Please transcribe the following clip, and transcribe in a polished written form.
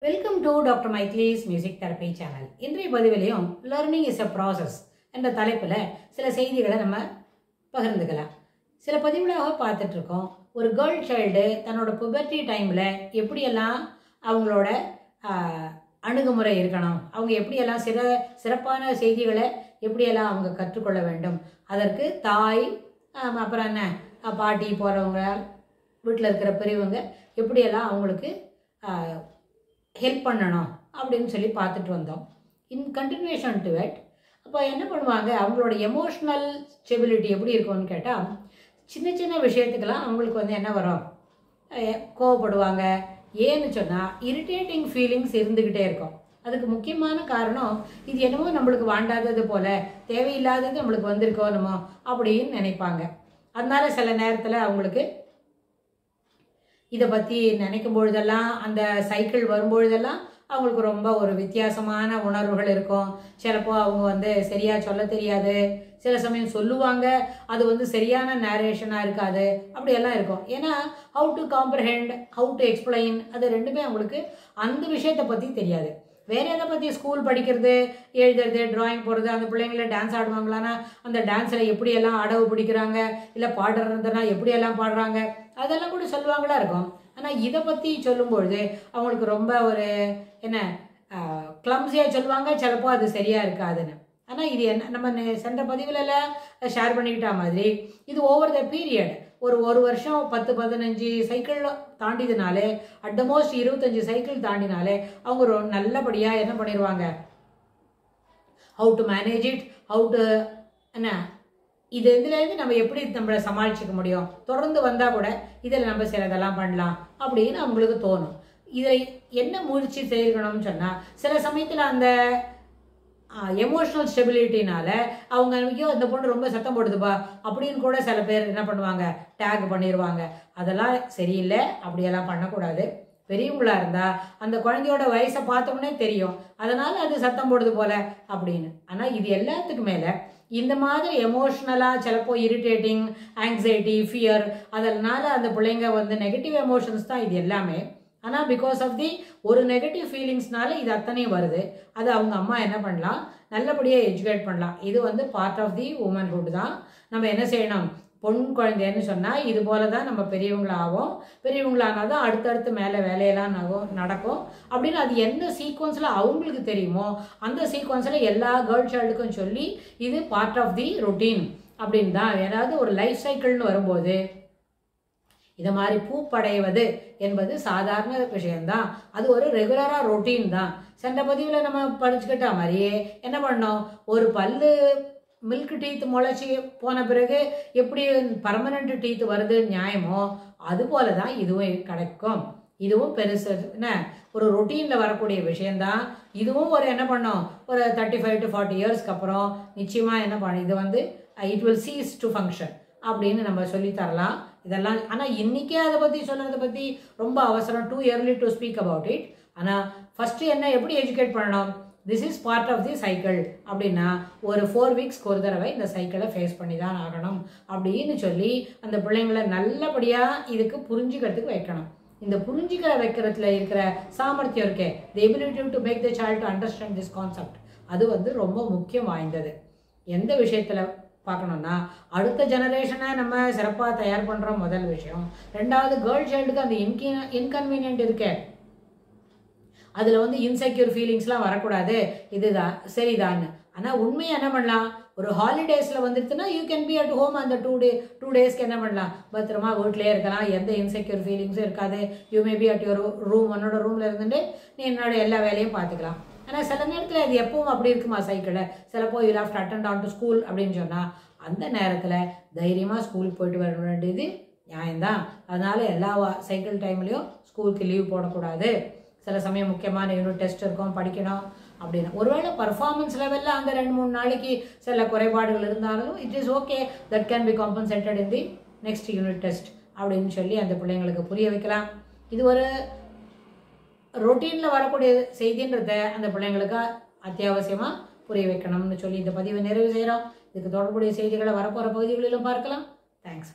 Welcome to Dr. Michael's Music Therapy Channel. இன்றைய பதிவிலையும் learning is a process என்ற தலைப்புல சில செய்திகளை நம்ம பகிர்ந்துக்கலாம். சில பதிவுகளாக பார்த்துட்டு இருக்கோம். ஒரு கேர்ள் சைல்டு தன்னோட புபர்ட்டி டைம்ல எப்படியெல்லாம் அவங்களோட அணுகுமுறை இருக்கணும், அவங்க எப்படியெல்லாம் சிறப்பான செய்திகளை எப்படியெல்லாம் அவங்க கற்றுக்கொள்ள வேண்டும், அதற்கு தாய் அப்புறம் என்ன பாட்டி போகிறவங்க வீட்டில் இருக்கிற பெரியவங்க எப்படியெல்லாம் அவங்களுக்கு ஹெல்ப் பண்ணணும் அப்படின்னு சொல்லி பார்த்துட்டு வந்தோம். இன் கண்டினியூஷன் டு இட் அப்போ என்ன பண்ணுவாங்க, அவங்களோட எமோஷ்னல் ஸ்டெபிலிட்டி எப்படி இருக்கும்னு கேட்டால், சின்ன சின்ன விஷயத்துக்கெல்லாம் அவங்களுக்கு வந்து என்ன வரும், கோவப்படுவாங்க. ஏன்னு சொன்னால் இரிட்டேட்டிங் ஃபீலிங்ஸ் இருந்துக்கிட்டே இருக்கும். அதுக்கு முக்கியமான காரணம் இது என்னமோ நம்மளுக்கு வாண்டாதது போல், தேவையில்லாதது நம்மளுக்கு வந்திருக்கோ என்னமோ அப்படின்னு நினைப்பாங்க. அதனால சில நேரத்தில் அவங்களுக்கு இதை பற்றி நினைக்கும் பொழுதெல்லாம், அந்த சைக்கிள் வரும்பொழுதெல்லாம் அவங்களுக்கு ரொம்ப ஒரு வித்தியாசமான உணர்வுகள் இருக்கும். சிலப்போ அவங்க வந்து சரியாக சொல்ல தெரியாது, சில சமயம் சொல்லுவாங்க, அது வந்து சரியான நேரேஷனாக இருக்காது, அப்படியெல்லாம் இருக்கும். ஏன்னா how to comprehend, how to explain, அது ரெண்டுமே அவங்களுக்கு அந்த விஷயத்தை பற்றி தெரியாது. வேறு எதை பற்றி ஸ்கூல் படிக்கிறது, எழுதுறது, ட்ராயிங் போடுறது, அந்த பிள்ளைங்கள டான்ஸ் ஆடுவாங்களான்னா அந்த டான்ஸில் எப்படியெல்லாம் அடவு பிடிக்கிறாங்க, இல்லை பாடுறதுனா எப்படியெல்லாம் பாடுறாங்க, அதெல்லாம் கூட சொல்லுவாங்களா இருக்கும். ஆனால் இதை பற்றி சொல்லும்பொழுது அவங்களுக்கு ரொம்ப ஒரு என்ன கிளம்ஸியாக சொல்லுவாங்க, சிலப்போ அது சரியாக இருக்காதுன்னு. ஆனால் இது என்ன, நம்ம சென்ற பதிவுலலாம் ஷேர் பண்ணிக்கிட்ட மாதிரி இது ஓவர் த பீரியட் ஒரு வருஷம் 10-15 சைக்கிள் தாண்டிதுனாலே, அட் த மோஸ்ட் 25 சைக்கிள் தாண்டினாலே அவங்க நல்லபடியாக என்ன பண்ணிடுவாங்க, how to manage it, how to என்ன இதுலேருந்து நம்ம எப்படி நம்மளை சமாளிச்சிக்க முடியும், தொடர்ந்து வந்தால் கூட இதில் நம்ம சிலதெல்லாம் பண்ணலாம் அப்படின்னு அவங்களுக்கு தோணும். இதை என்ன முயற்சி செய்யணும்னு சொன்னால், சில சமயத்தில் அந்த எமோஷ்னல் ஸ்டெபிலிட்டினால அவங்க ஐயோ இந்த பொண்ணு ரொம்ப சத்தம் போடுதுப்பா அப்படின்னு கூட சில பேர் என்ன பண்ணுவாங்க, டேக் பண்ணிடுவாங்க. அதெல்லாம் சரியில்லை, அப்படியெல்லாம் பண்ணக்கூடாது. பெரியவங்களாக இருந்தால் அந்த குழந்தையோட வயசை பார்த்தோம்னே தெரியும், அதனால் அது சத்தம் போடுது போல அப்படின்னு. ஆனால் இது எல்லாத்துக்கு மேலே இந்த மாதிரி எமோஷ்னலாக சிலப்போ இரிட்டேட்டிங், ஆங்ஸைட்டி, ஃபியர், அதனால அந்த பிள்ளைங்க வந்து நெகட்டிவ் எமோஷன்ஸ் தான் இது எல்லாமே. ஆனால் பிகாஸ் ஆஃப் தி ஒரு நெகட்டிவ் ஃபீலிங்ஸ்னால இது அத்தனையும் வருது. அது அவங்க அம்மா என்ன பண்ணலாம், நல்லபடியாக எஜுகேட் பண்ணலாம். இது வந்து பார்ட் ஆஃப் தி உமன்ஹுட் தான். நம்ம என்ன செய்யணும், பொன் குழந்தைன்னு சொன்னால் இது போல தான் நம்ம பெரியவங்களாகும். பெரியவங்களானால் தான் அடுத்தடுத்து மேலே வேலையெல்லாம் நடக்கும் அப்படின்னு. அது எந்த சீக்வன்ஸில் அவங்களுக்கு தெரியுமோ அந்த சீக்வன்ஸில் எல்லா கேர்ள் சைல்டுக்கும் சொல்லி இது பார்ட் ஆஃப் தி ரொட்டீன் அப்படின்னு தான். ஏதாவது ஒரு லைஃப் சைக்கிள்னு வரும்போது இதை மாதிரி பூப்படைவது என்பது சாதாரண விஷயம்தான், அது ஒரு ரெகுலராக ரொட்டீன் தான். சென்ற பதிவில் நம்ம படிச்சுக்கிட்ட மாதிரியே என்ன பண்ணோம், ஒரு பல்லு மில்க் டீத் முளைச்சி போன பிறகு எப்படி பர்மனண்ட் டீத் வருது நியாயமோ, அதுபோல தான் இதுவும் கிடைக்கும். இதுவும் பெருசு என்ன ஒரு ரொட்டீனில் வரக்கூடிய விஷயந்தான். இதுவும் ஒரு என்ன பண்ணோம், ஒரு 35 to 40 இயர்ஸ்க்கு அப்புறம் நிச்சயமாக என்ன பண்ண இது வந்து it will cheese to function அப்படின்னு நம்ம சொல்லித்தரலாம் இதெல்லாம். ஆனால் இன்றைக்கே அதை பற்றி சொல்கிறத பற்றி ரொம்ப அவசரம், too early to speak about it. ஆனால் ஃபஸ்ட்டு என்ன எப்படி எஜுகேட் பண்ணணும், this is part of the cycle அப்படின்னா ஒரு 4 வீக்ஸ்க்கு ஒரு தடவை இந்த சைக்கிளை ஃபேஸ் பண்ணி தான் ஆகணும் அப்படின்னு சொல்லி அந்த பிள்ளைங்களை நல்லபடியாக இதுக்கு புரிஞ்சுக்கிறதுக்கு வைக்கணும். இந்த புரிஞ்சுக்கிற வைக்கிறதுல இருக்கிற சாமர்த்தியம் இருக்கே, the ability to make the child to understand this concept, அது வந்து ரொம்ப முக்கியம் வாய்ந்தது. எந்த விஷயத்தில் பார்க்கணுன்னா, அடுத்த ஜெனரேஷனை நம்ம சிறப்பாக தயார் பண்ணுற முதல் விஷயம். ரெண்டாவது, கேர்ள் சைல்டுக்கு அந்த இன்கன்வீனியன்ட் இருக்கே, அதில் வந்து இன்செக்யூர் ஃபீலிங்ஸ்லாம் வரக்கூடாது, இதுதான் சரிதான். ஆனால் உண்மையை என்ன பண்ணலாம், ஒரு ஹாலிடேஸில் வந்துடுதுன்னா you can be at home. அந்த டூ டேஸ்க்கு என்ன பண்ணலாம், பத்திரமா வீட்டிலே இருக்கலாம், எந்த இன்செக்யூர் ஃபீலிங்ஸும் இருக்காது. You may be at your room, உன்னோட ரூமில் இருந்துட்டு நீ என்னோட எல்லா வேலையும் பார்த்துக்கலாம். ஆனால் சில நேரத்தில் அது எப்பவும் அப்படி இருக்குமா சைக்கிளை, சிலப்போ you have to attend on to school அப்படின்னு சொன்னால் அந்த நேரத்தில் தைரியமாக ஸ்கூலுக்கு போயிட்டு வர வேண்டியது நியாயம்தான். அதனால் எல்லா சைக்கிள் டைம்லேயும் ஸ்கூலுக்கு லீவ் போடக்கூடாது. சில சமயம் முக்கியமான யூனிட் டெஸ்ட் இருக்கும், படிக்கணும் அப்படின்னு. ஒருவேளை பர்ஃபார்மன்ஸ் லெவலில் அந்த 2-3 நாளைக்கு சில குறைபாடுகள் இருந்தாலும் it is okay, that can be compensated in the next unit test அப்படின்னு சொல்லி அந்த பிள்ளைங்களுக்கு புரிய வைக்கலாம். இது ஒரு ரொட்டீனில் வரக்கூடிய செய்தின்றத அந்த பிள்ளைங்களுக்கு அத்தியாவசியமாக புரிய வைக்கணும்னு சொல்லி இந்த பதிவை நிறைவு செய்கிறோம். இதுக்கு தொடர்புடைய செய்திகளை வரப்போகிற பகுதிகளிலும் பார்க்கலாம். தேங்க்ஸ்.